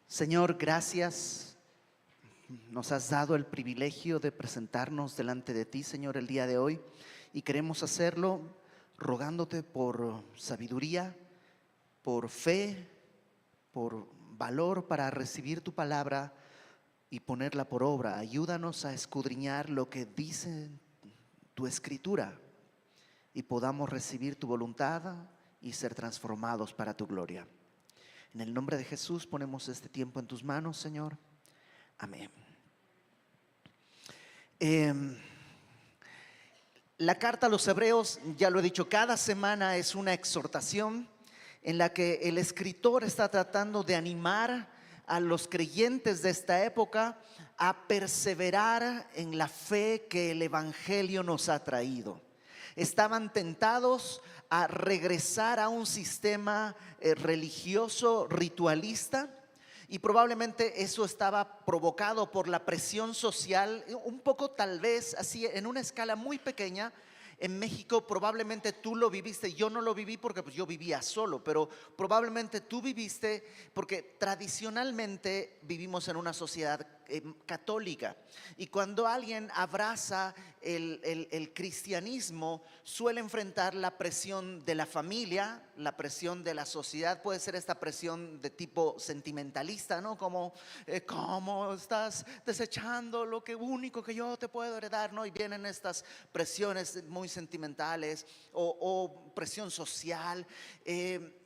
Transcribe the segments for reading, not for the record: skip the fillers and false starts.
Señor, gracias. Nos has dado el privilegio de presentarnos delante de ti, Señor, el día de hoy. Y queremos hacerlo rogándote por sabiduría, por fe, por valor para recibir tu palabra y ponerla por obra. Ayúdanos a escudriñar lo que dice tu escritura y podamos recibir tu voluntad y ser transformados para tu gloria. En el nombre de Jesús ponemos este tiempo en tus manos, Señor. Amén. La carta a los Hebreos, ya lo he dicho, cada semana es una exhortación en la que el escritor está tratando de animar a los creyentes de esta época a perseverar en la fe que el Evangelio nos ha traído. Estaban tentados a regresar a un sistema religioso, ritualista, y probablemente eso estaba provocado por la presión social, un poco tal vez así en una escala muy pequeña. En México probablemente tú lo viviste, yo no lo viví porque pues yo vivía solo, pero probablemente tú viviste porque tradicionalmente vivimos en una sociedad católica, y cuando alguien abraza el cristianismo suele enfrentar la presión de la familia, la presión de la sociedad. Puede ser esta presión de tipo sentimentalista, ¿no? Como ¿cómo estás desechando lo que único que yo te puedo heredar? ¿No? Y vienen estas presiones muy sentimentales o presión social.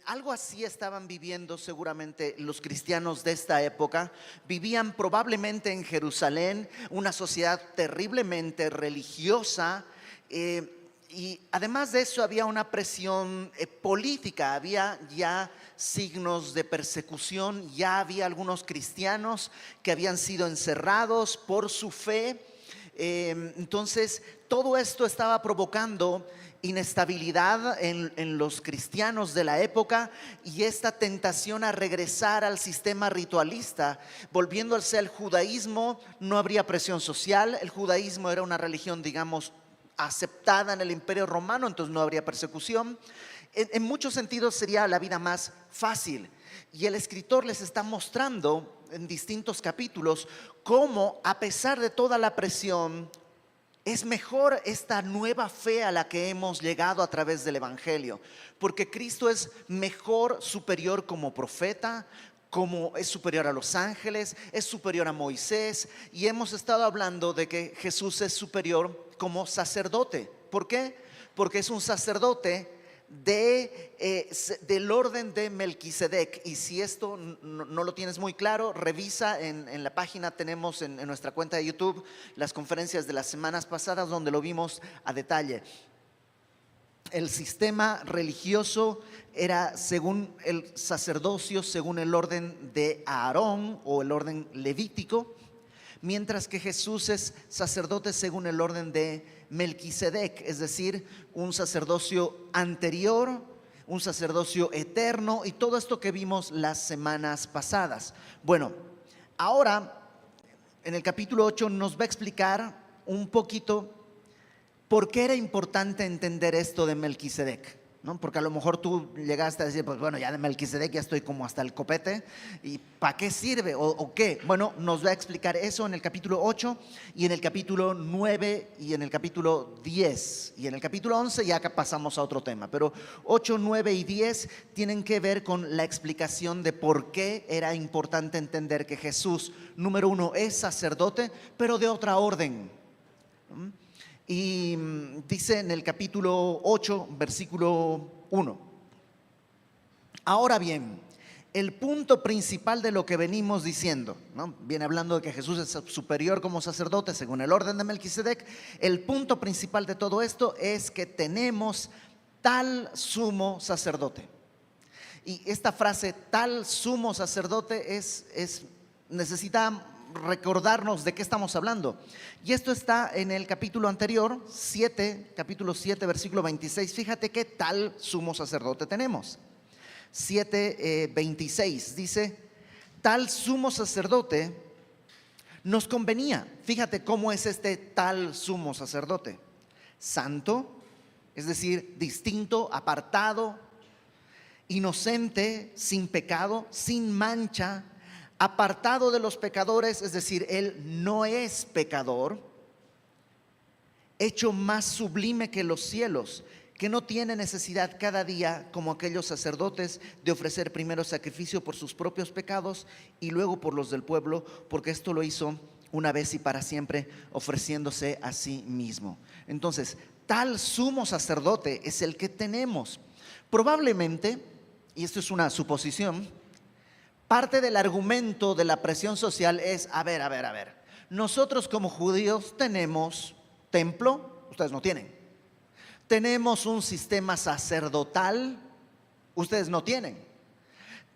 Algo así estaban viviendo seguramente los cristianos de esta época. Vivían probablemente en Jerusalén, una sociedad terriblemente religiosa, y además de eso había una presión política, había ya signos de persecución, ya había algunos cristianos que habían sido encerrados por su fe. Entonces todo esto estaba provocando inestabilidad en los cristianos de la época, y esta tentación a regresar al sistema ritualista. Volviéndose al judaísmo, no habría presión social. El judaísmo era una religión, digamos, aceptada en el Imperio Romano, entonces no habría persecución. En muchos sentidos sería la vida más fácil. Y el escritor les está mostrando en distintos capítulos cómo, a pesar de toda la presión, es mejor esta nueva fe a la que hemos llegado a través del Evangelio, porque Cristo es mejor, superior como profeta, como es superior a los ángeles, es superior a Moisés. Y hemos estado hablando de que Jesús es superior como sacerdote. ¿Por qué? Porque es un sacerdote del orden de Melquisedec. Y si esto no lo tienes muy claro, revisa en la página. Tenemos en nuestra cuenta de YouTube las conferencias de las semanas pasadas donde lo vimos a detalle. El sistema religioso era según el sacerdocio, según el orden de Aarón o el orden levítico, mientras que Jesús es sacerdote según el orden de Melquisedec, es decir, un sacerdocio anterior, un sacerdocio eterno, y todo esto que vimos las semanas pasadas. Bueno, ahora en el capítulo 8 nos va a explicar un poquito por qué era importante entender esto de Melquisedec, ¿no? Porque a lo mejor tú llegaste a decir, pues bueno, ya de Melquisedec ya estoy como hasta el copete, ¿y para qué sirve o qué? Bueno, nos va a explicar eso en el capítulo 8 y en el capítulo 9 y en el capítulo 10, y en el capítulo 11 ya pasamos a otro tema, pero 8, 9 y 10 tienen que ver con la explicación de por qué era importante entender que Jesús, número uno, es sacerdote, pero de otra orden. Y dice en el capítulo 8, versículo 1: ahora bien, el punto principal de lo que venimos diciendo, ¿no? Viene hablando de que Jesús es superior como sacerdote según el orden de Melquisedec. El punto principal de todo esto es que tenemos tal sumo sacerdote. Y esta frase, tal sumo sacerdote, necesita recordarnos de qué estamos hablando. Y esto está en el capítulo anterior, capítulo 7, versículo 26. Fíjate qué tal sumo sacerdote tenemos. 7:26 dice: tal sumo sacerdote nos convenía. Fíjate cómo es este tal sumo sacerdote: santo, es decir, distinto, apartado, inocente, sin pecado, sin mancha, apartado de los pecadores, es decir, Él no es pecador, hecho más sublime que los cielos, que no tiene necesidad cada día, como aquellos sacerdotes, de ofrecer primero sacrificio por sus propios pecados y luego por los del pueblo, porque esto lo hizo una vez y para siempre, ofreciéndose a sí mismo. Entonces, tal sumo sacerdote es el que tenemos. Probablemente, y esto es una suposición, parte del argumento de la presión social es, a ver, nosotros como judíos tenemos templo, ustedes no tienen. Tenemos un sistema sacerdotal, ustedes no tienen.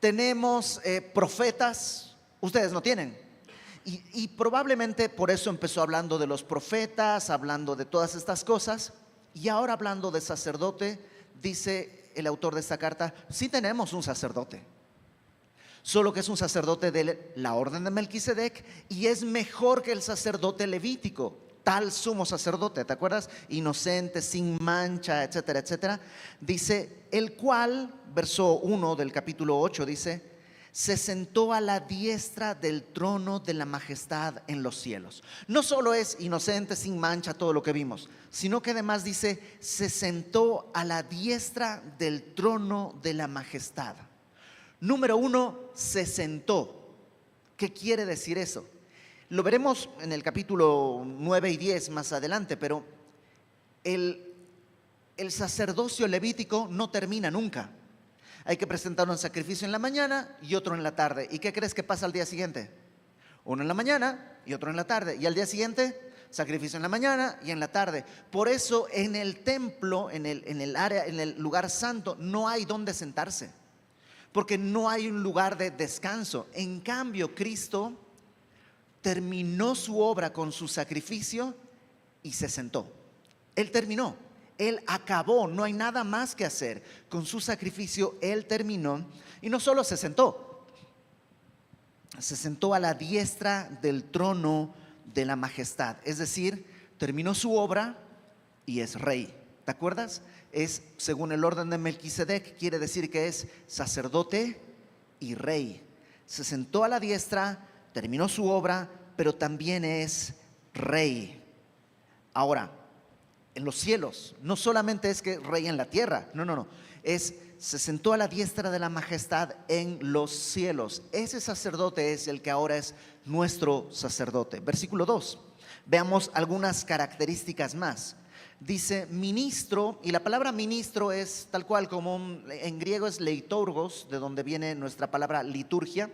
Tenemos profetas, ustedes no tienen. Y probablemente por eso empezó hablando de los profetas, hablando de todas estas cosas. Y ahora hablando de sacerdote, dice el autor de esta carta, sí tenemos un sacerdote. Solo que es un sacerdote de la orden de Melquisedec y es mejor que el sacerdote levítico. Tal sumo sacerdote, ¿te acuerdas? Inocente, sin mancha, etcétera, etcétera. Dice, el cual, verso 1 del capítulo 8, dice, se sentó a la diestra del trono de la majestad en los cielos. No solo es inocente, sin mancha, todo lo que vimos, sino que además dice, se sentó a la diestra del trono de la majestad. Número 1, se sentó. ¿Qué quiere decir eso? Lo veremos en el capítulo 9 y 10 más adelante, pero el sacerdocio levítico no termina nunca. Hay que presentar un sacrificio en la mañana y otro en la tarde. ¿Y qué crees que pasa al día siguiente? Uno en la mañana y otro en la tarde. Y al día siguiente, sacrificio en la mañana y en la tarde. Por eso en el templo, en el área, en el lugar santo, no hay donde sentarse, porque no hay un lugar de descanso. En cambio, Cristo terminó su obra con su sacrificio y se sentó. Él terminó, Él acabó, no hay nada más que hacer. Con su sacrificio Él terminó y no solo se sentó a la diestra del trono de la majestad. Es decir, terminó su obra y es rey. ¿Te acuerdas? Es según el orden de Melquisedec, quiere decir que es sacerdote y rey. Se sentó a la diestra, terminó su obra, pero también es rey. Ahora, en los cielos, no solamente es que rey en la tierra, no, se sentó a la diestra de la majestad en los cielos. Ese sacerdote es el que ahora es nuestro sacerdote. Versículo 2, veamos algunas características más. Dice ministro, y la palabra ministro es tal cual como en griego es leitorgos, de donde viene nuestra palabra liturgia.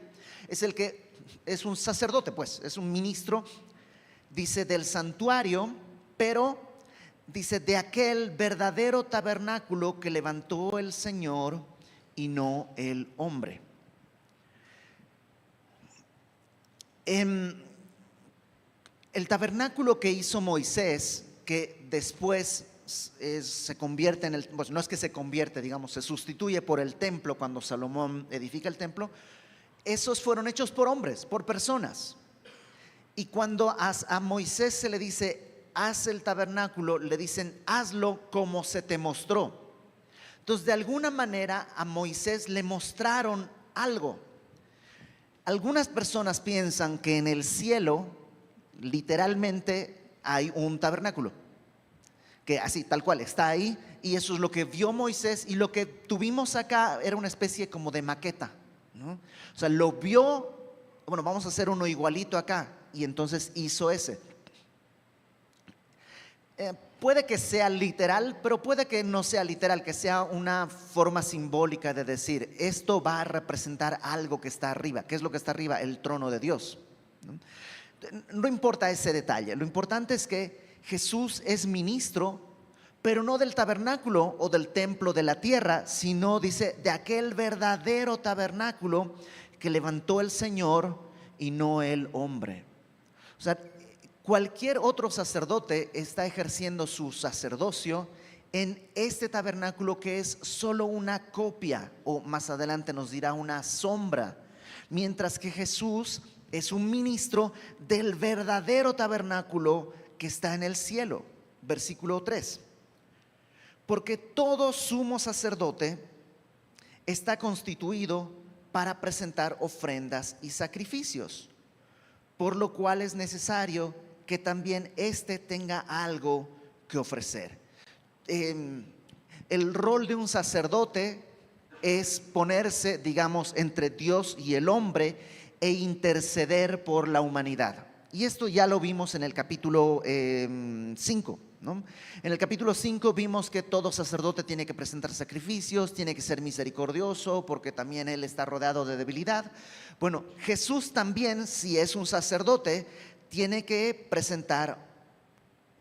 Es el que es un sacerdote, pues, es un ministro. Dice del santuario, pero dice de aquel verdadero tabernáculo que levantó el Señor y no el hombre. El tabernáculo que hizo Moisés, que después se convierte en pues no es que se convierte, digamos, se sustituye por el templo cuando Salomón edifica el templo. Esos fueron hechos por hombres, por personas. Y cuando a Moisés se le dice, haz el tabernáculo, le dicen, hazlo como se te mostró. Entonces, de alguna manera a Moisés le mostraron algo. Algunas personas piensan que en el cielo, literalmente, hay un tabernáculo, que así, tal cual, está ahí. Y eso es lo que vio Moisés. Y lo que tuvimos acá era una especie como de maqueta, ¿no? O sea, lo vio, bueno, vamos a hacer uno igualito acá. Y entonces hizo ese. Puede que sea literal, pero puede que no sea literal, que sea una forma simbólica de decir, esto va a representar algo que está arriba. ¿Qué es lo que está arriba? El trono de Dios, ¿no? No importa ese detalle, lo importante es que Jesús es ministro, pero no del tabernáculo o del templo de la tierra, sino, dice, de aquel verdadero tabernáculo que levantó el Señor y no el hombre. O sea, cualquier otro sacerdote está ejerciendo su sacerdocio en este tabernáculo que es solo una copia, o más adelante nos dirá una sombra, mientras que Jesús es un ministro del verdadero tabernáculo que está en el cielo. Versículo 3. Porque todo sumo sacerdote está constituido para presentar ofrendas y sacrificios, por lo cual es necesario que también éste tenga algo que ofrecer. El rol de un sacerdote es ponerse, digamos, entre Dios y el hombre e interceder por la humanidad. Y esto ya lo vimos en el capítulo 5. ¿no? En el capítulo 5 vimos que todo sacerdote tiene que presentar sacrificios, tiene que ser misericordioso porque también él está rodeado de debilidad. Bueno, Jesús también, si es un sacerdote, tiene que presentar,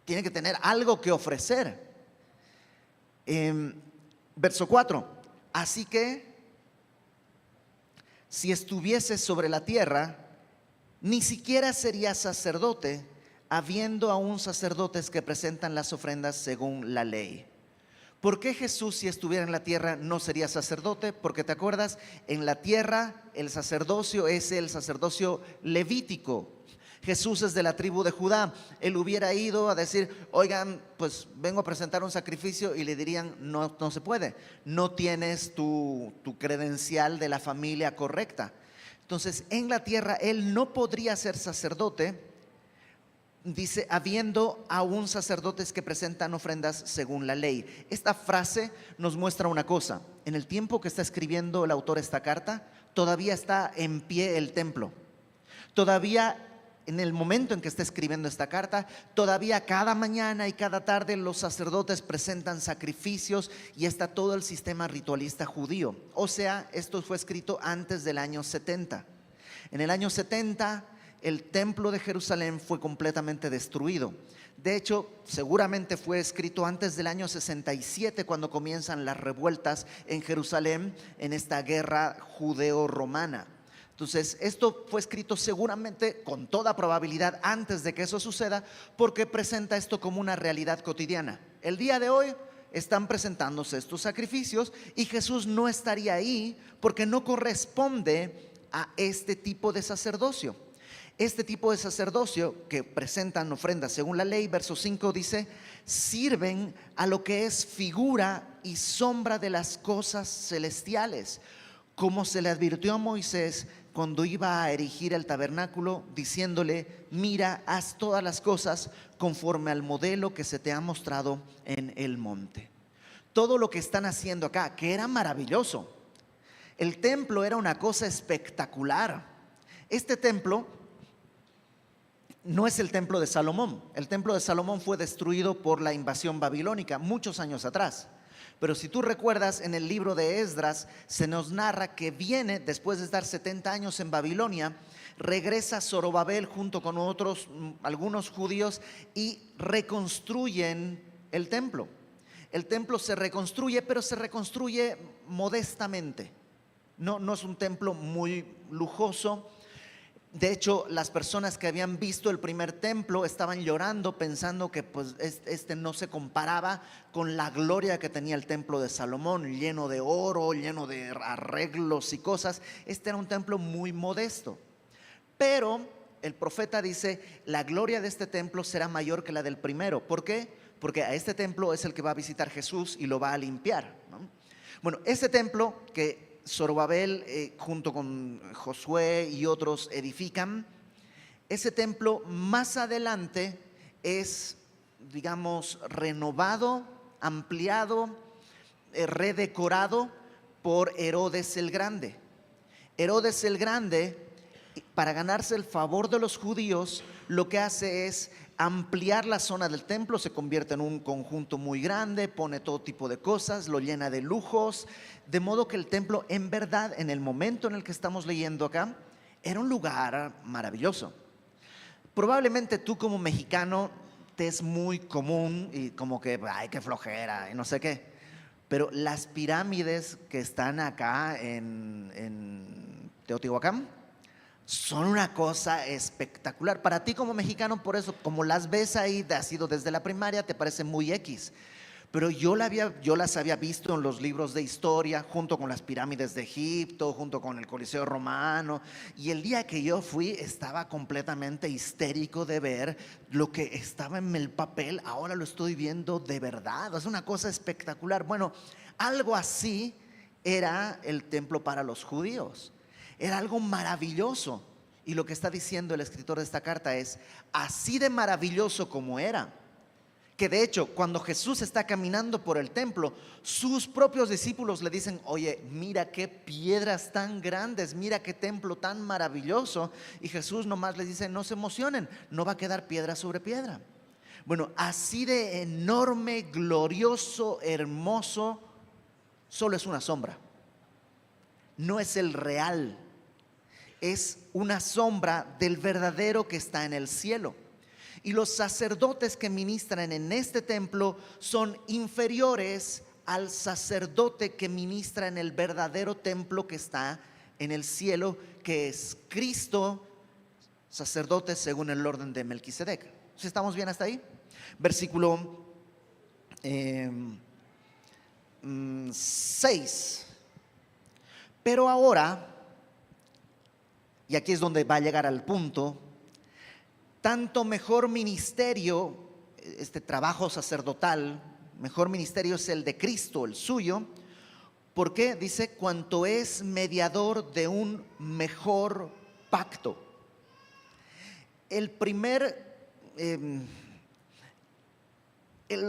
tiene que tener algo que ofrecer. Verso 4, así que si estuviese sobre la tierra, ni siquiera sería sacerdote, habiendo aún sacerdotes que presentan las ofrendas según la ley. ¿Por qué Jesús, si estuviera en la tierra, no sería sacerdote? Porque te acuerdas, en la tierra el sacerdocio es el sacerdocio levítico. Jesús es de la tribu de Judá. Él hubiera ido a decir, oigan, pues vengo a presentar un sacrificio, y le dirían, no, no se puede, no tienes tu credencial de la familia correcta. Entonces, en la tierra él no podría ser sacerdote. Dice, habiendo aún sacerdotes que presentan ofrendas según la ley. Esta frase nos muestra una cosa. En el tiempo que está escribiendo el autor esta carta, todavía está en pie el templo. Todavía en el momento en que está escribiendo esta carta, todavía cada mañana y cada tarde los sacerdotes presentan sacrificios y está todo el sistema ritualista judío. O sea, esto fue escrito antes del año 70. En el año 70 el templo de Jerusalén fue completamente destruido. De hecho, seguramente fue escrito antes del año 67, cuando comienzan las revueltas en Jerusalén en esta guerra judeo-romana. Entonces, esto fue escrito seguramente, con toda probabilidad, antes de que eso suceda, porque presenta esto como una realidad cotidiana. El día de hoy están presentándose estos sacrificios y Jesús no estaría ahí porque no corresponde a este tipo de sacerdocio. Este tipo de sacerdocio que presentan ofrendas según la ley, verso 5 dice, sirven a lo que es figura y sombra de las cosas celestiales, como se le advirtió a Moisés cuando iba a erigir el tabernáculo, diciéndole, mira, haz todas las cosas conforme al modelo que se te ha mostrado en el monte. Todo lo que están haciendo acá, que era maravilloso. El templo era una cosa espectacular. Este templo no es el templo de Salomón. El templo de Salomón fue destruido por la invasión babilónica muchos años atrás. Pero si tú recuerdas, en el libro de Esdras se nos narra que viene, después de estar 70 años en Babilonia, regresa Zorobabel junto con algunos judíos, y reconstruyen el templo. El templo se reconstruye, pero se reconstruye modestamente. No es un templo muy lujoso. De hecho, las personas que habían visto el primer templo estaban llorando, pensando que pues este no se comparaba con la gloria que tenía el templo de Salomón, lleno de oro, lleno de arreglos y cosas. Este era un templo muy modesto. Pero el profeta dice, la gloria de este templo será mayor que la del primero. ¿Por qué? Porque a este templo es el que va a visitar Jesús y lo va a limpiar, ¿no? Bueno, este templo que Zorobabel junto con Josué y otros edifican, ese templo más adelante es, digamos, renovado, ampliado, redecorado por Herodes el Grande. Herodes el Grande, para ganarse el favor de los judíos, lo que hace es ampliar la zona del templo, se convierte en un conjunto muy grande, pone todo tipo de cosas, lo llena de lujos, de modo que el templo, en verdad, en el momento en el que estamos leyendo acá, era un lugar maravilloso. Probablemente tú, como mexicano, te es muy común y como que, ay, qué flojera y no sé qué, pero las pirámides que están acá en Teotihuacán son una cosa espectacular. Para ti como mexicano, por eso, como las ves ahí, has ido desde la primaria, te parece muy X. Pero yo las había visto en los libros de historia, junto con las pirámides de Egipto, junto con el Coliseo Romano. Y el día que yo fui, estaba completamente histérico de ver lo que estaba en el papel. Ahora lo estoy viendo de verdad. Es una cosa espectacular. Bueno, algo así era el templo para los judíos. Era algo maravilloso. Y lo que está diciendo el escritor de esta carta es, así de maravilloso como era, que de hecho cuando Jesús está caminando por el templo, sus propios discípulos le dicen, oye, mira qué piedras tan grandes, mira qué templo tan maravilloso. Y Jesús nomás les dice, no se emocionen, no va a quedar piedra sobre piedra. Bueno, así de enorme, glorioso, hermoso, solo es una sombra. No es el real, es una sombra del verdadero que está en el cielo. Y los sacerdotes que ministran en este templo son inferiores al sacerdote que ministra en el verdadero templo que está en el cielo, que es Cristo, sacerdote según el orden de Melquisedec. ¿Sí estamos bien hasta ahí? Versículo 6. Pero ahora, y aquí es donde va a llegar al punto, tanto mejor ministerio, este trabajo sacerdotal, mejor ministerio es el de Cristo, el suyo. ¿Por qué? Dice, cuanto es mediador de un mejor pacto. El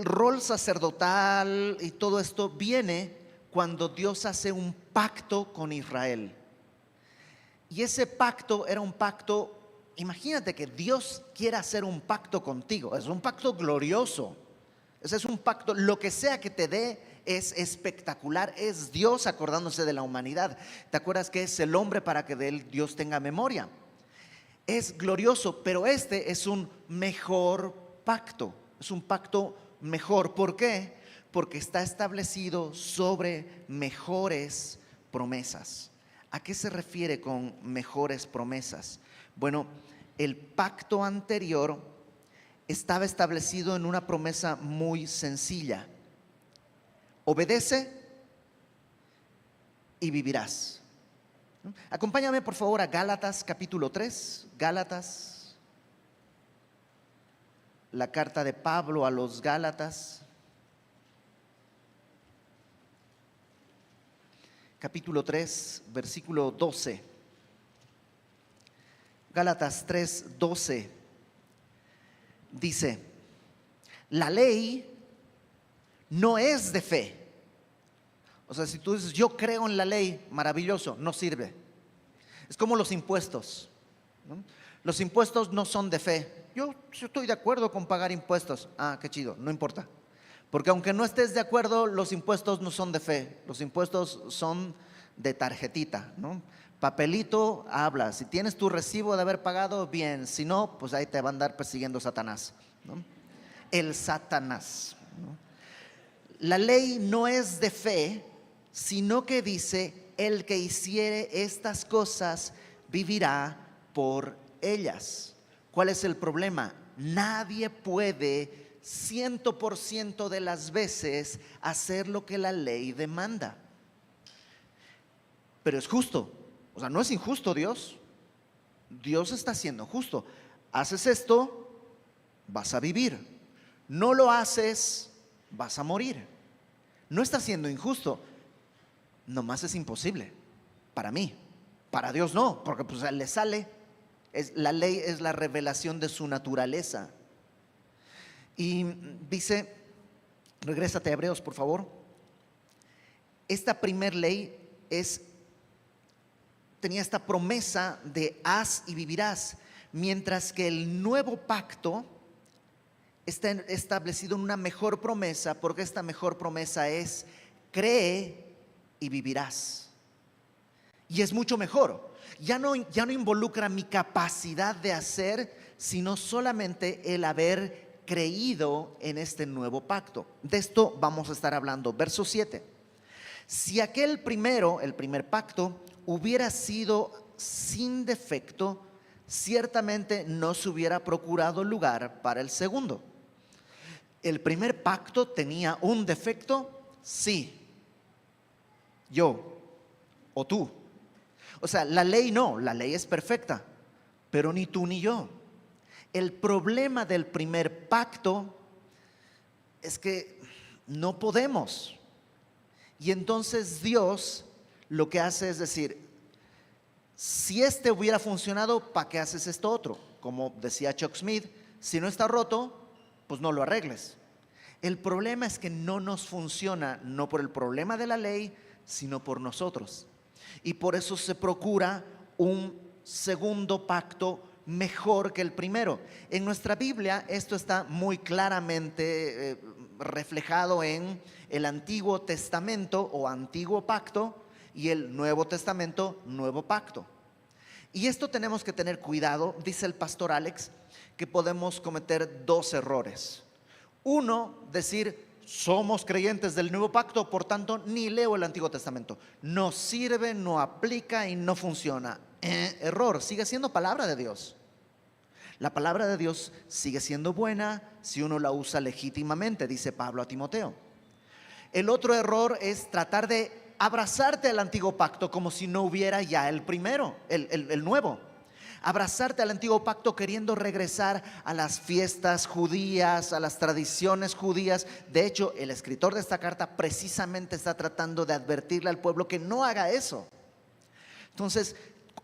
rol sacerdotal y todo esto viene cuando Dios hace un pacto con Israel. Y ese pacto era un pacto. Imagínate que Dios quiera hacer un pacto contigo. Es un pacto glorioso. Ese es un pacto, lo que sea que te dé es espectacular. Es Dios acordándose de la humanidad. ¿Te acuerdas que es el hombre para que de él Dios tenga memoria? Es glorioso, pero este es un mejor pacto. Es un pacto mejor. ¿Por qué? Porque está establecido sobre mejores promesas. ¿A qué se refiere con mejores promesas? Bueno, el pacto anterior estaba establecido en una promesa muy sencilla. Obedece y vivirás. Acompáñame por favor a Gálatas capítulo 3. Gálatas, la carta de Pablo a los Gálatas. Capítulo 3, versículo 12. Gálatas 3, 12 dice, la ley no es de fe. O sea, si tú dices, yo creo en la ley, maravilloso, no sirve. Es como los impuestos, ¿no? Los impuestos no son de fe. Yo estoy de acuerdo con pagar impuestos. Ah, qué chido, no importa. Porque aunque no estés de acuerdo, los impuestos no son de fe. Los impuestos son de tarjetita, ¿no? Papelito, habla. Si tienes tu recibo de haber pagado, bien. Si no, pues ahí te va a andar persiguiendo Satanás, ¿no? El Satanás, ¿no? La ley no es de fe, sino que dice, el que hiciere estas cosas vivirá por ellas. ¿Cuál es el problema? Nadie puede 100% de las veces hacer lo que la ley demanda. Pero es justo. O sea, no es injusto Dios. Dios está siendo justo. Haces esto, vas a vivir. No lo haces, vas a morir. No está siendo injusto. Nomás es imposible. Para mí. Para Dios no, porque pues le sale. La ley es la revelación de su naturaleza. Y dice, regrésate a Hebreos por favor. Esta primer ley tenía esta promesa de haz y vivirás, mientras que el nuevo pacto está establecido en una mejor promesa, porque esta mejor promesa es cree y vivirás. Y es mucho mejor. Ya no involucra mi capacidad de hacer, sino solamente el haber creído en este nuevo pacto. De esto vamos a estar hablando. Verso 7. Si el primer pacto, hubiera sido sin defecto, ciertamente no se hubiera procurado lugar para el segundo. ¿El primer pacto tenía un defecto? Sí. Yo o tú. O sea, la ley no, la ley es perfecta, pero ni tú ni yo. El problema del primer pacto es que no podemos. Y entonces Dios lo que hace es decir, Si este hubiera funcionado, ¿para qué haces esto otro? Como decía Chuck Smith, si no está roto, pues no lo arregles. El problema es que no nos funciona, no por el problema de la ley, sino por nosotros. Y por eso se procura un segundo pacto mejor que el primero. En nuestra Biblia esto está muy claramente reflejado en el Antiguo Testamento o Antiguo Pacto y el Nuevo Testamento, Nuevo Pacto. Y esto tenemos que tener cuidado, dice el pastor Alex, que podemos cometer dos errores. Uno, decir, somos creyentes del Nuevo Pacto, por tanto ni leo el Antiguo Testamento. No sirve, no aplica y no funciona. Error, sigue siendo palabra de Dios. La palabra de Dios sigue siendo buena si uno la usa legítimamente, dice Pablo a Timoteo. El otro error es tratar de abrazarte al Antiguo Pacto como si no hubiera ya el primero, el nuevo. Abrazarte al Antiguo Pacto queriendo regresar a las fiestas judías, a las tradiciones judías. De hecho, el escritor de esta carta precisamente está tratando de advertirle al pueblo que no haga eso. Entonces,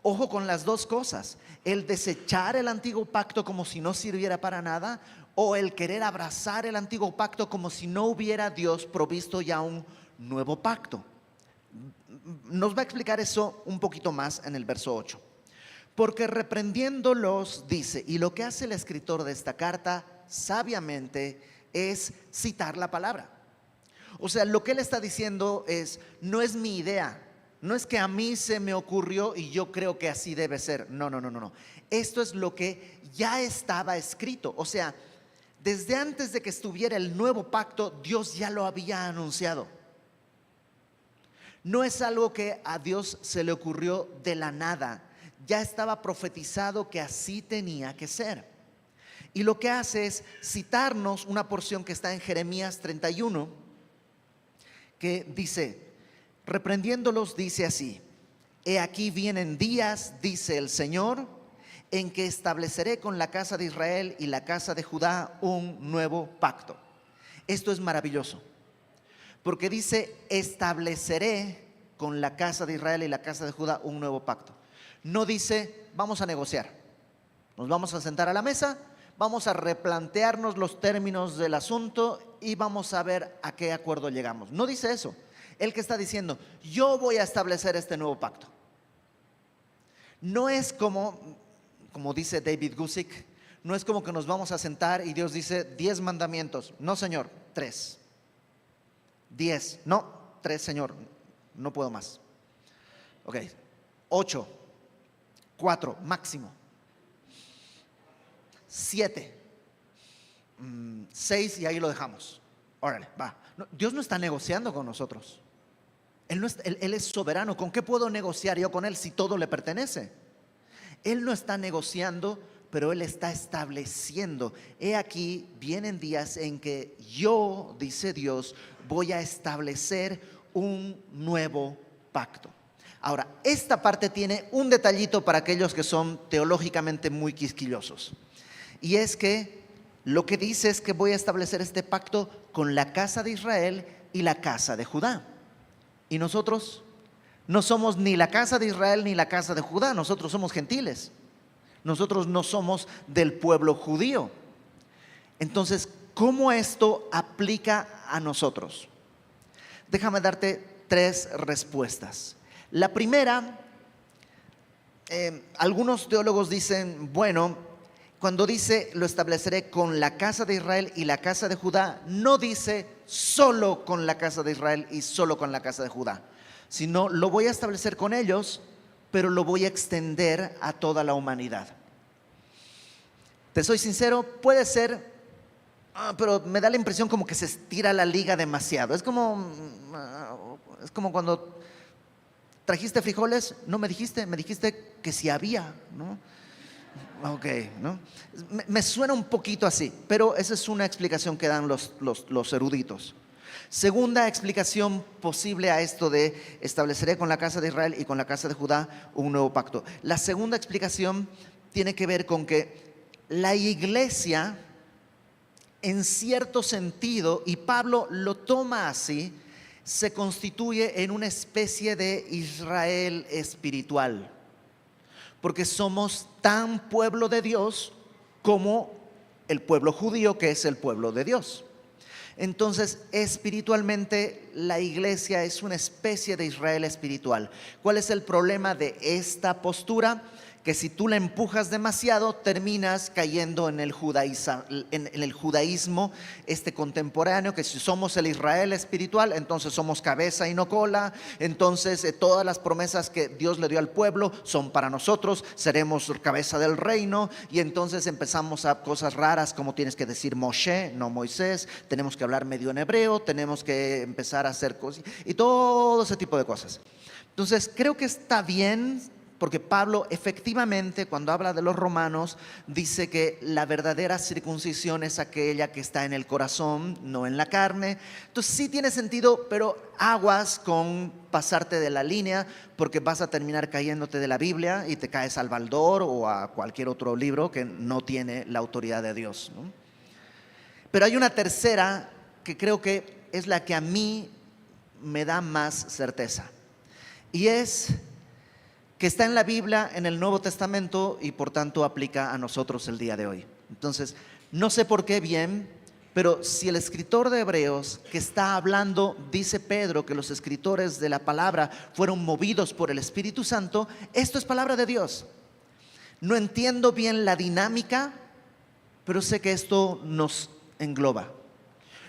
ojo con las dos cosas: el desechar el Antiguo Pacto como si no sirviera para nada, o el querer abrazar el Antiguo Pacto como si no hubiera Dios provisto ya un nuevo pacto. Nos va a explicar eso un poquito más en el verso 8. Porque reprendiéndolos, dice, y lo que hace el escritor de esta carta sabiamente es citar la palabra. O sea, lo que él está diciendo es, no es mi idea, no es que a mí se me ocurrió y yo creo que así debe ser. No. Esto es lo que ya estaba escrito. O sea, desde antes de que estuviera el nuevo pacto, Dios ya lo había anunciado. No es algo que a Dios se le ocurrió de la nada. Ya estaba profetizado que así tenía que ser. Y lo que hace es citarnos una porción que está en Jeremías 31, que dice, reprendiéndolos, dice así: he aquí vienen días, dice el Señor, en que estableceré con la casa de Israel y la casa de Judá un nuevo pacto. Esto es maravilloso, porque dice, estableceré con la casa de Israel y la casa de Judá un nuevo pacto. No dice, vamos a negociar, nos vamos a sentar a la mesa, vamos a replantearnos los términos del asunto y vamos a ver a qué acuerdo llegamos. No dice eso. Él que está diciendo, yo voy a establecer este nuevo pacto. No es como dice David Guzik, no es como que nos vamos a sentar y Dios dice 10 mandamientos. No, Señor, 3. 10, no, 3, Señor, no puedo más. Ok, 8, 4 máximo, 7, 6 y ahí lo dejamos. Órale, va. No, Dios no está negociando con nosotros. Él es soberano. ¿Con qué puedo negociar yo con Él si todo le pertenece? Él no está negociando, pero Él está estableciendo. He aquí, vienen días en que yo, dice Dios, voy a establecer un nuevo pacto. Ahora, esta parte tiene un detallito para aquellos que son teológicamente muy quisquillosos. Y es que lo que dice es que voy a establecer este pacto con la casa de Israel y la casa de Judá. Y nosotros no somos ni la casa de Israel ni la casa de Judá. Nosotros somos gentiles. Nosotros no somos del pueblo judío. Entonces, ¿cómo esto aplica a nosotros? Déjame darte 3 respuestas. La primera, algunos teólogos dicen, bueno, cuando dice lo estableceré con la casa de Israel y la casa de Judá, no dice solo con la casa de Israel y solo con la casa de Judá, sino lo voy a establecer con ellos, pero lo voy a extender a toda la humanidad. Te soy sincero, puede ser, pero me da la impresión como que se estira la liga demasiado. Es como cuando trajiste frijoles, no me dijiste que si había, ¿no? Ok, ¿no? Me suena un poquito así, pero esa es una explicación que dan los eruditos. Segunda explicación posible a esto de estableceré con la casa de Israel y con la casa de Judá un nuevo pacto. La segunda explicación tiene que ver con que la iglesia, en cierto sentido, y Pablo lo toma así, se constituye en una especie de Israel espiritual. porque somos tan pueblo de Dios como el pueblo judío, que es el pueblo de Dios. Entonces, espiritualmente, la iglesia es una especie de Israel espiritual. ¿Cuál es el problema de esta postura? Que si tú la empujas demasiado, terminas cayendo en el judaísmo contemporáneo, que si somos el Israel espiritual, entonces somos cabeza y no cola. Entonces todas las promesas que Dios le dio al pueblo son para nosotros, seremos cabeza del reino. Y entonces empezamos a cosas raras como tienes que decir Moshe, no Moisés, tenemos que hablar medio en hebreo, tenemos que empezar a hacer cosas y todo ese tipo de cosas. Entonces creo que está bien, porque Pablo efectivamente, cuando habla de los romanos, dice que la verdadera circuncisión es aquella que está en el corazón, no en la carne. Entonces sí tiene sentido, pero aguas con pasarte de la línea, porque vas a terminar cayéndote de la Biblia y te caes al Baldor o a cualquier otro libro que no tiene la autoridad de Dios, ¿no? Pero hay una tercera que creo que es la que a mí me da más certeza, y es que está en la Biblia, en el Nuevo Testamento, y por tanto aplica a nosotros el día de hoy. Entonces, no sé por qué bien, pero si el escritor de Hebreos que está hablando, dice Pedro que los escritores de la palabra fueron movidos por el Espíritu Santo, esto es palabra de Dios. No entiendo bien la dinámica, pero sé que esto nos engloba.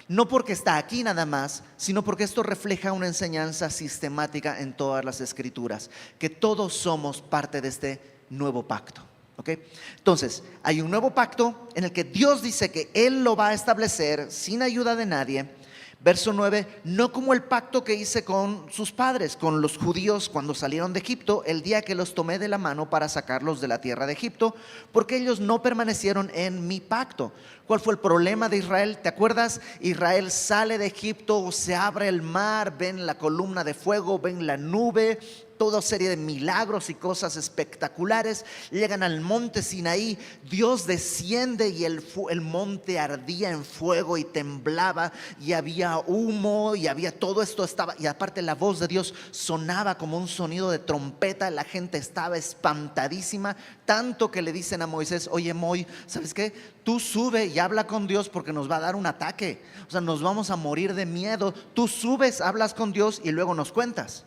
No porque está aquí nada más, sino porque esto refleja una enseñanza sistemática en todas las escrituras, que todos somos parte de este nuevo pacto. ¿Okay? Entonces, hay un nuevo pacto en el que Dios dice que Él lo va a establecer sin ayuda de nadie. Verso 9, no como el pacto que hice con sus padres, con los judíos cuando salieron de Egipto, el día que los tomé de la mano para sacarlos de la tierra de Egipto, porque ellos no permanecieron en mi pacto. ¿Cuál fue el problema de Israel? ¿Te acuerdas? Israel sale de Egipto, se abre el mar, ven la columna de fuego, ven la nube, toda serie de milagros y cosas espectaculares. Llegan al monte Sinaí, Dios desciende y el monte ardía en fuego y temblaba y había humo y había todo esto estaba, y aparte la voz de Dios sonaba como un sonido de trompeta. La gente estaba espantadísima, tanto que le dicen a Moisés: oye Moisés, ¿sabes qué? Tú sube y habla con Dios porque nos va a dar un ataque, o sea, nos vamos a morir de miedo. Tú subes, hablas con Dios y luego nos cuentas.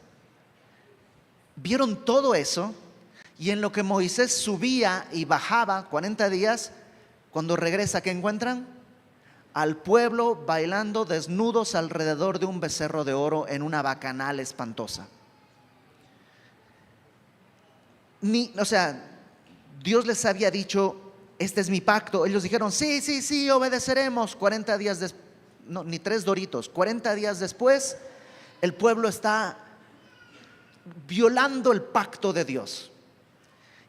Vieron todo eso, y en lo que Moisés subía y bajaba 40 días, cuando regresa, ¿qué encuentran? Al pueblo bailando desnudos alrededor de un becerro de oro en una bacanal espantosa. Dios les había dicho: este es mi pacto. Ellos dijeron: sí, obedeceremos. 40 días después, no, ni 3 doritos, 40 días después, el pueblo está violando el pacto de Dios.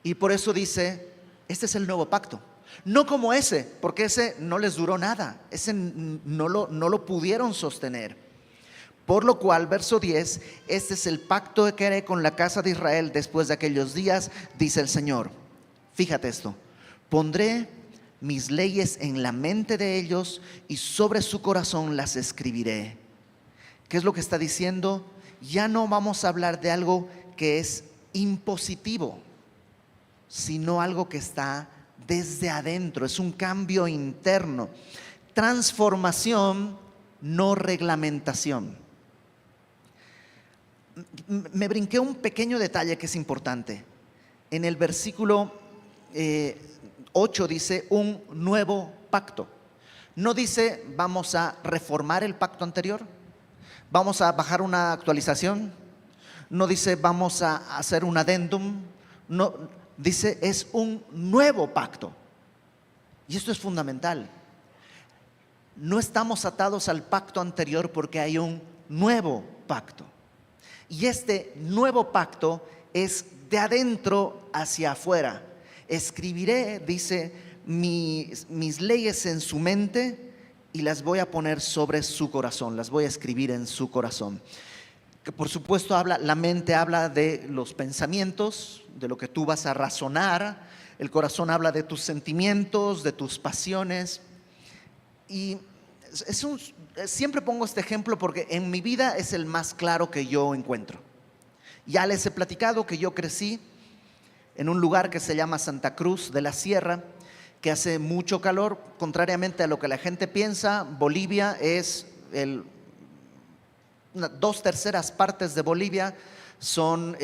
Y por eso dice: este es el nuevo pacto. No como ese, porque ese no les duró nada, ese no lo pudieron sostener. Por lo cual, verso 10, este es el pacto que haré con la casa de Israel después de aquellos días, dice el Señor. Fíjate esto: pondré mis leyes en la mente de ellos y sobre su corazón las escribiré. ¿Qué es lo que está diciendo? Ya no vamos a hablar de algo que es impositivo, sino algo que está desde adentro. Es un cambio interno. Transformación, no reglamentación. Me brinqué un pequeño detalle que es importante. En el versículo 8 dice: un nuevo pacto. No dice: vamos a reformar el pacto anterior, vamos a bajar una actualización. No dice: vamos a hacer un adendum. No, dice: es un nuevo pacto. Y esto es fundamental. No estamos atados al pacto anterior porque hay un nuevo pacto. Y este nuevo pacto es de adentro hacia afuera. Escribiré, dice, mis leyes en su mente y las voy a poner sobre su corazón, las voy a escribir en su corazón. Que por supuesto la mente habla de los pensamientos, de lo que tú vas a razonar. El corazón habla de tus sentimientos, de tus pasiones. Y siempre pongo este ejemplo porque en mi vida es el más claro que yo encuentro. Ya les he platicado que yo crecí en un lugar que se llama Santa Cruz de la Sierra, que hace mucho calor. Contrariamente a lo que la gente piensa, Bolivia es dos terceras partes de Bolivia son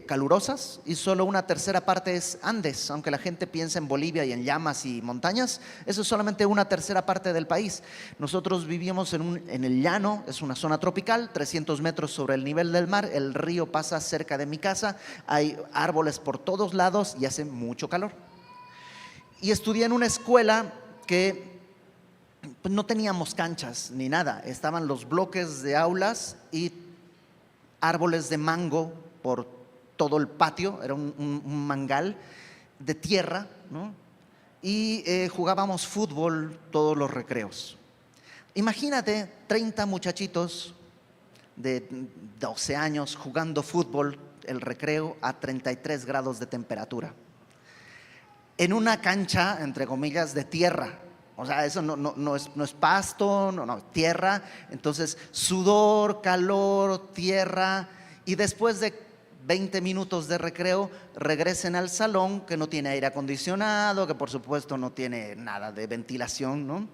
calurosas y solo una tercera parte es Andes. Aunque la gente piensa en Bolivia y en llamas y montañas, eso es solamente una tercera parte del país. Nosotros vivimos en el llano, es una zona tropical, 300 metros sobre el nivel del mar, el río pasa cerca de mi casa, hay árboles por todos lados y hace mucho calor. Y estudié en una escuela que pues, no teníamos canchas ni nada, estaban los bloques de aulas y árboles de mango por todo el patio, era un mangal de tierra, ¿no? Y jugábamos fútbol todos los recreos. Imagínate 30 muchachitos de 12 años jugando fútbol, el recreo a 33 grados de temperatura, en una cancha, entre comillas, de tierra. O sea, eso no es pasto, no, tierra. Entonces, sudor, calor, tierra. Y después de 20 minutos de recreo, regresen al salón que no tiene aire acondicionado, que por supuesto no tiene nada de ventilación, ¿no?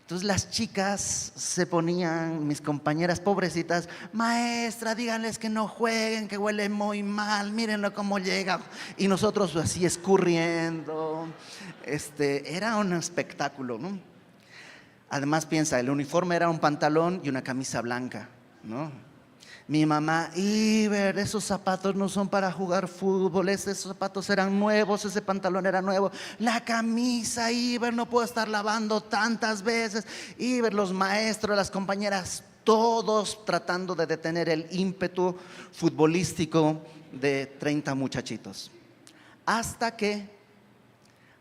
Entonces las chicas se ponían, mis compañeras pobrecitas, maestra, díganles que no jueguen, que huele muy mal, mírenlo cómo llega. Y nosotros así escurriendo. Era un espectáculo, ¿no? Además piensa, el uniforme era un pantalón y una camisa blanca, ¿no? Mi mamá, Iber, esos zapatos no son para jugar fútbol, esos zapatos eran nuevos, ese pantalón era nuevo. La camisa, Iber, no puedo estar lavando tantas veces. Iber, los maestros, las compañeras, todos tratando de detener el ímpetu futbolístico de 30 muchachitos. Hasta que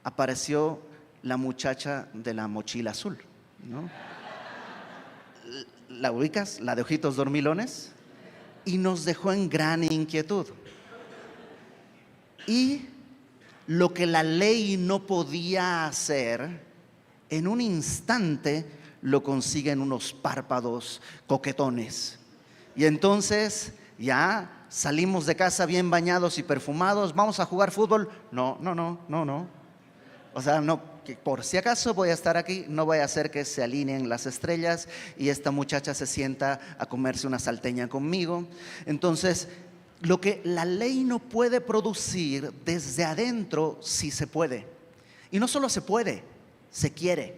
apareció la muchacha de la mochila azul, ¿no? ¿La ubicas? La de ojitos dormilones. Y nos dejó en gran inquietud. Y lo que la ley no podía hacer, en un instante lo consigue en unos párpados coquetones. Y entonces ya salimos de casa bien bañados y perfumados. ¿Vamos a jugar fútbol? No. O sea, no. Que por si acaso voy a estar aquí, no voy a hacer que se alineen las estrellas y esta muchacha se sienta a comerse una salteña conmigo. Entonces, lo que la ley no puede producir desde adentro, sí se puede. Y no solo se puede, se quiere.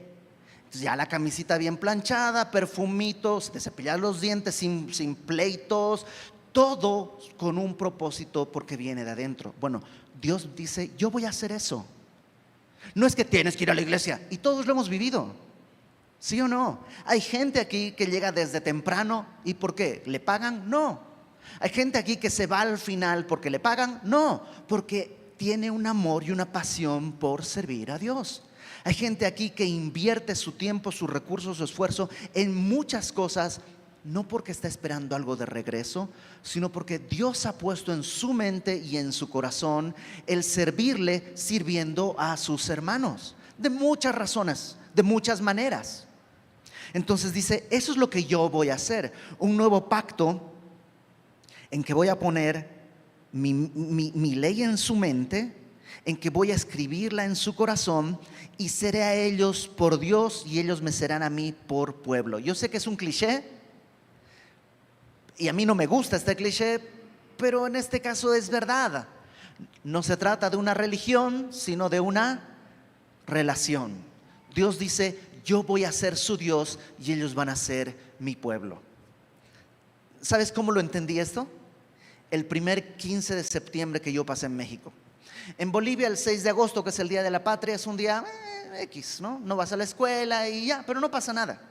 Entonces, ya la camisita bien planchada, perfumitos, de cepillar los dientes sin pleitos, todo con un propósito porque viene de adentro. Bueno, Dios dice, yo voy a hacer eso. No es que tienes que ir a la iglesia, y todos lo hemos vivido, ¿sí o no? Hay gente aquí que llega desde temprano, ¿y por qué? ¿Le pagan? No. Hay gente aquí que se va al final porque le pagan, no, porque tiene un amor y una pasión por servir a Dios. Hay gente aquí que invierte su tiempo, sus recursos, su esfuerzo en muchas cosas, no porque está esperando algo de regreso, sino porque Dios ha puesto en su mente y en su corazón el servirle sirviendo a sus hermanos, de muchas razones, de muchas maneras. Entonces dice, eso es lo que yo voy a hacer, un nuevo pacto en que voy a poner mi ley en su mente, en que voy a escribirla en su corazón y seré a ellos por Dios y ellos me serán a mí por pueblo. Yo sé que es un cliché, y a mí no me gusta este cliché, pero en este caso es verdad. No se trata de una religión, sino de una relación. Dios dice, yo voy a ser su Dios y ellos van a ser mi pueblo. ¿Sabes cómo lo entendí esto? El primer 15 de septiembre que yo pasé en México. En Bolivia el 6 de agosto, que es el Día de la Patria, es un día X, ¿no? No vas a la escuela y ya, pero no pasa nada.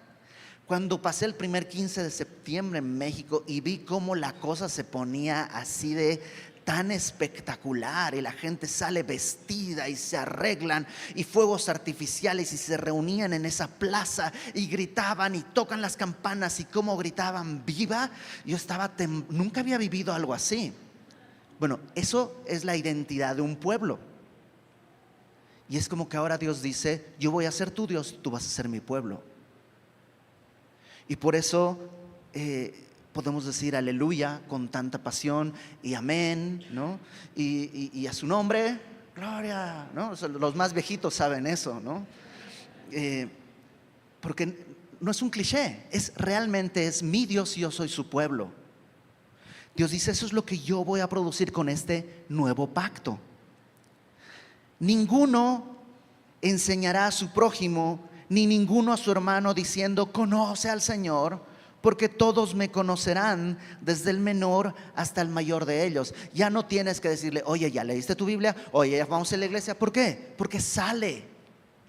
Cuando pasé el primer 15 de septiembre en México y vi cómo la cosa se ponía así de tan espectacular y la gente sale vestida y se arreglan y fuegos artificiales y se reunían en esa plaza y gritaban y tocan las campanas y cómo gritaban viva, yo estaba nunca había vivido algo así. Bueno, eso es la identidad de un pueblo. Y es como que ahora Dios dice, yo voy a ser tu Dios, tú vas a ser mi pueblo. Y por eso podemos decir aleluya con tanta pasión y amén, ¿no? Y a su nombre, gloria, ¿no? O sea, los más viejitos saben eso, ¿no? Porque no es un cliché, realmente es mi Dios y yo soy su pueblo. Dios dice, eso es lo que yo voy a producir con este nuevo pacto. Ninguno enseñará a su prójimo, ni ninguno a su hermano diciendo, conoce al Señor, porque todos me conocerán, desde el menor hasta el mayor de ellos. Ya no tienes que decirle, oye, ¿ya leíste tu Biblia? Oye, ¿ya vamos a la iglesia? ¿Por qué? Porque sale.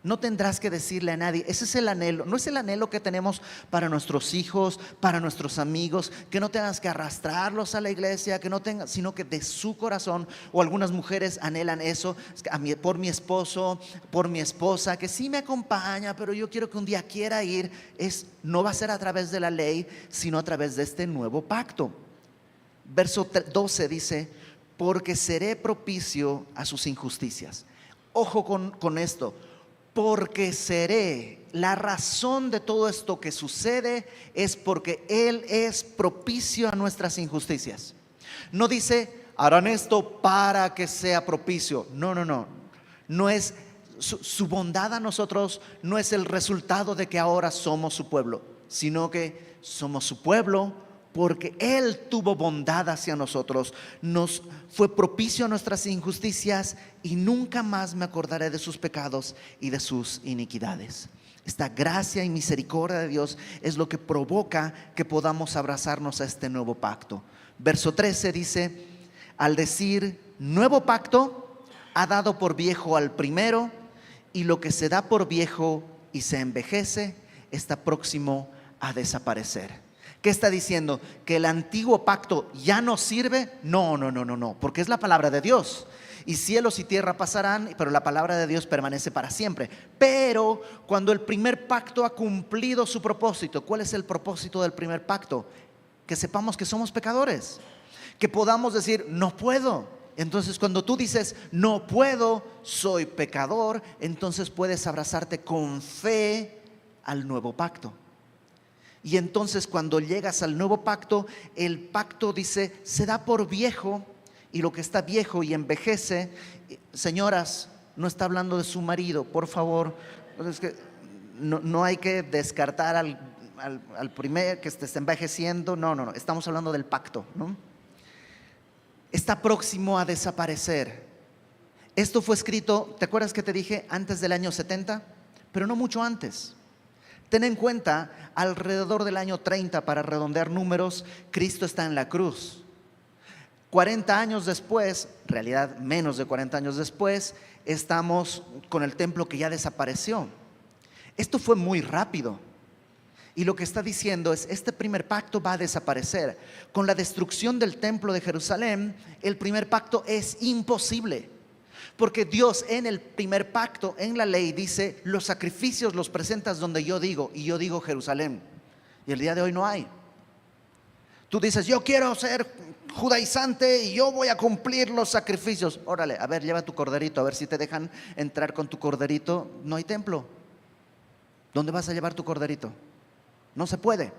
No tendrás que decirle a nadie. Ese es el anhelo. No es el anhelo que tenemos para nuestros hijos, para nuestros amigos, que no tengas que arrastrarlos a la iglesia, que no tengas, sino que de su corazón. O algunas mujeres anhelan eso por mi esposo, por mi esposa, que sí me acompaña, pero yo quiero que un día quiera ir. No va a ser a través de la ley, sino a través de este nuevo pacto. Verso 12 dice, porque seré propicio a sus injusticias. Ojo con esto. Porque seré. La razón de todo esto que sucede es porque Él es propicio a nuestras injusticias. No dice, harán esto para que sea propicio. No. No es su bondad a nosotros, no es el resultado de que ahora somos su pueblo, sino que somos su pueblo porque Él tuvo bondad hacia nosotros, nos fue propicio a nuestras injusticias y nunca más me acordaré de sus pecados y de sus iniquidades. Esta gracia y misericordia de Dios es lo que provoca que podamos abrazarnos a este nuevo pacto. Verso 13 dice, al decir nuevo pacto, ha dado por viejo al primero, y lo que se da por viejo y se envejece está próximo a desaparecer. ¿Qué está diciendo? ¿Que el antiguo pacto ya no sirve? No, porque es la palabra de Dios. Y cielos y tierra pasarán, pero la palabra de Dios permanece para siempre. Pero cuando el primer pacto ha cumplido su propósito, ¿cuál es el propósito del primer pacto? Que sepamos que somos pecadores, que podamos decir, no puedo. Entonces cuando tú dices, no puedo, soy pecador, entonces puedes abrazarte con fe al nuevo pacto. Y entonces cuando llegas al nuevo pacto, el pacto dice, se da por viejo, y lo que está viejo y envejece. Señoras, no está hablando de su marido, por favor. Es que no hay que descartar al primer que está envejeciendo. No, estamos hablando del pacto, ¿no? Está próximo a desaparecer. Esto fue escrito, ¿te acuerdas que te dije? Antes del año 70, pero no mucho antes. Ten en cuenta, alrededor del año 30, para redondear números, Cristo está en la cruz. 40 años después, en realidad menos de 40 años después, estamos con el templo que ya desapareció. Esto fue muy rápido. Y lo que está diciendo es, este primer pacto va a desaparecer. Con la destrucción del templo de Jerusalén, el primer pacto es imposible. Porque Dios en el primer pacto, en la ley, dice, los sacrificios los presentas donde yo digo, y yo digo Jerusalén. Y el día de hoy no hay. Tú dices, yo quiero ser judaizante y yo voy a cumplir los sacrificios. Órale, a ver, lleva tu corderito, a ver si te dejan entrar con tu corderito. No hay templo. ¿Dónde vas a llevar tu corderito? No se puede.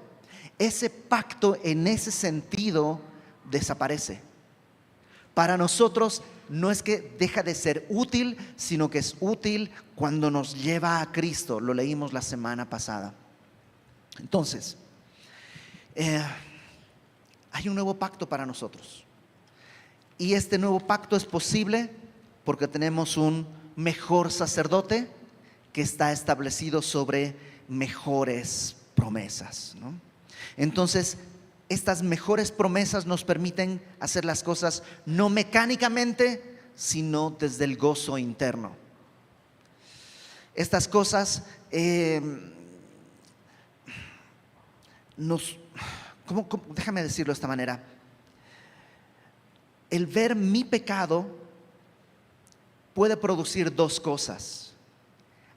Ese pacto en ese sentido desaparece. Para nosotros no es que deja de ser útil, sino que es útil cuando nos lleva a Cristo. Lo leímos la semana pasada. Entonces, hay un nuevo pacto para nosotros. Y este nuevo pacto es posible porque tenemos un mejor sacerdote que está establecido sobre mejores promesas, ¿no? Entonces, estas mejores promesas nos permiten hacer las cosas no mecánicamente, sino desde el gozo interno. Estas cosas déjame decirlo de esta manera. El ver mi pecado puede producir dos cosas.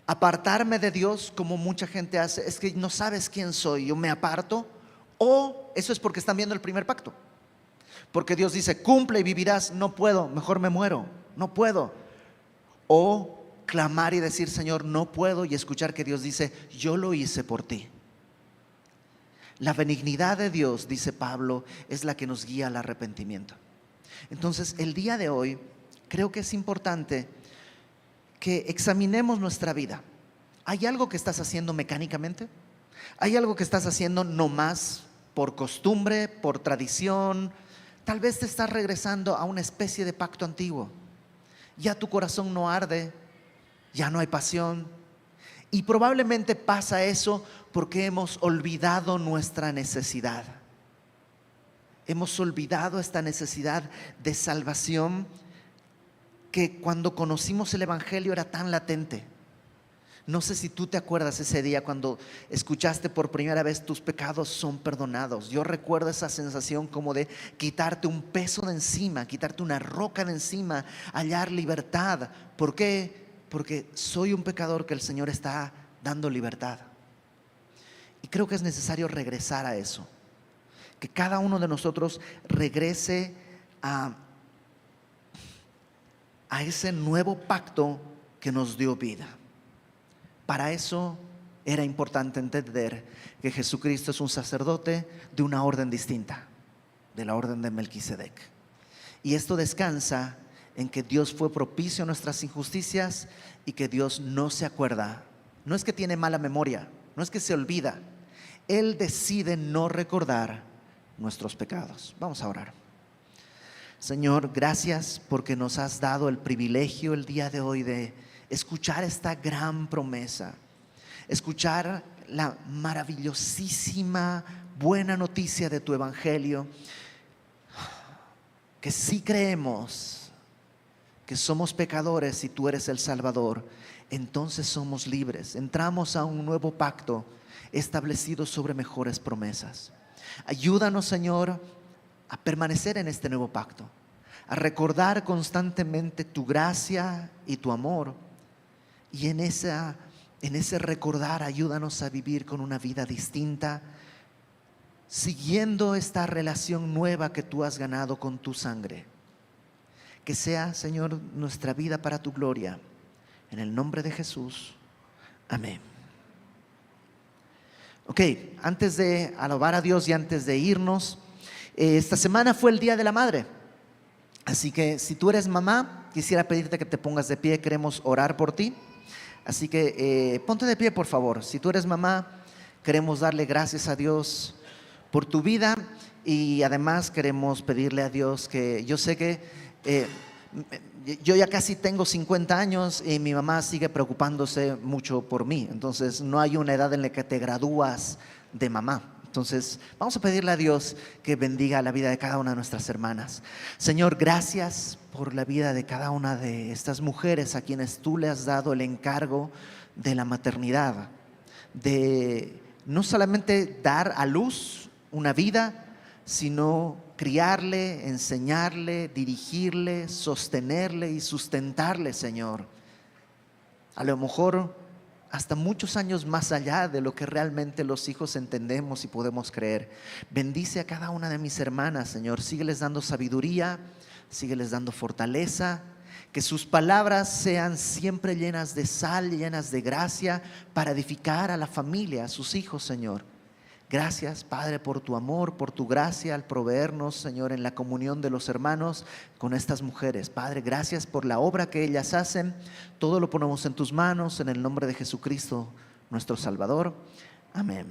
Apartarme de Dios, como mucha gente hace, es que no sabes quién soy, yo me aparto. O eso es porque están viendo el primer pacto. Porque Dios dice, cumple y vivirás. No puedo, mejor me muero, no puedo. O clamar y decir, Señor, no puedo, y escuchar que Dios dice, yo lo hice por ti. La benignidad de Dios, dice Pablo, es la que nos guía al arrepentimiento. Entonces, el día de hoy creo que es importante que examinemos nuestra vida. ¿Hay algo que estás haciendo mecánicamente? ¿Hay algo que estás haciendo nomás por costumbre, por tradición? Tal vez te estás regresando a una especie de pacto antiguo. Ya tu corazón no arde, ya no hay pasión. Y probablemente pasa eso porque hemos olvidado nuestra necesidad. Hemos olvidado esta necesidad de salvación que cuando conocimos el Evangelio era tan latente. No sé si tú te acuerdas ese día cuando escuchaste por primera vez tus pecados son perdonados. Yo recuerdo esa sensación como de quitarte un peso de encima, quitarte una roca de encima, hallar libertad. ¿Por qué? Porque soy un pecador que el Señor está dando libertad. Y creo que es necesario regresar a eso. Que cada uno de nosotros regrese a ese nuevo pacto que nos dio vida. Para eso era importante entender que Jesucristo es un sacerdote de una orden distinta, de la orden de Melquisedec. Y esto descansa en que Dios fue propicio a nuestras injusticias y que Dios no se acuerda. No es que tiene mala memoria, no es que se olvida. Él decide no recordar nuestros pecados. Vamos a orar. Señor, gracias porque nos has dado el privilegio el día de hoy de escuchar esta gran promesa, escuchar la maravillosísima buena noticia de tu Evangelio, que si creemos que somos pecadores y tú eres el Salvador, entonces somos libres, entramos a un nuevo pacto establecido sobre mejores promesas. Ayúdanos, Señor, a permanecer en este nuevo pacto, a recordar constantemente tu gracia y tu amor. Y en ese recordar, ayúdanos a vivir con una vida distinta, siguiendo esta relación nueva que tú has ganado con tu sangre. Que sea, Señor, nuestra vida para tu gloria. En el nombre de Jesús. Amén. Ok, antes de alabar a Dios y antes de irnos, esta semana fue el Día de la Madre. Así que si tú eres mamá, quisiera pedirte que te pongas de pie, queremos orar por ti. Así que ponte de pie, por favor. Si tú eres mamá, queremos darle gracias a Dios por tu vida y además queremos pedirle a Dios que yo sé que yo ya casi tengo 50 años y mi mamá sigue preocupándose mucho por mí. Entonces no hay una edad en la que te gradúas de mamá. Entonces vamos a pedirle a Dios que bendiga la vida de cada una de nuestras hermanas. Señor, gracias por la vida de cada una de estas mujeres a quienes tú le has dado el encargo de la maternidad, de no solamente dar a luz una vida, sino criarle, enseñarle, dirigirle, sostenerle y sustentarle, Señor. A lo mejor hasta muchos años más allá de lo que realmente los hijos entendemos y podemos creer. Bendice a cada una de mis hermanas, Señor. Sígueles dando sabiduría, sígueles dando fortaleza. Que sus palabras sean siempre llenas de sal, llenas de gracia para edificar a la familia, a sus hijos, Señor. Gracias, Padre, por tu amor, por tu gracia al proveernos, Señor, en la comunión de los hermanos con estas mujeres. Padre, gracias por la obra que ellas hacen. Todo lo ponemos en tus manos, en el nombre de Jesucristo, nuestro Salvador. Amén.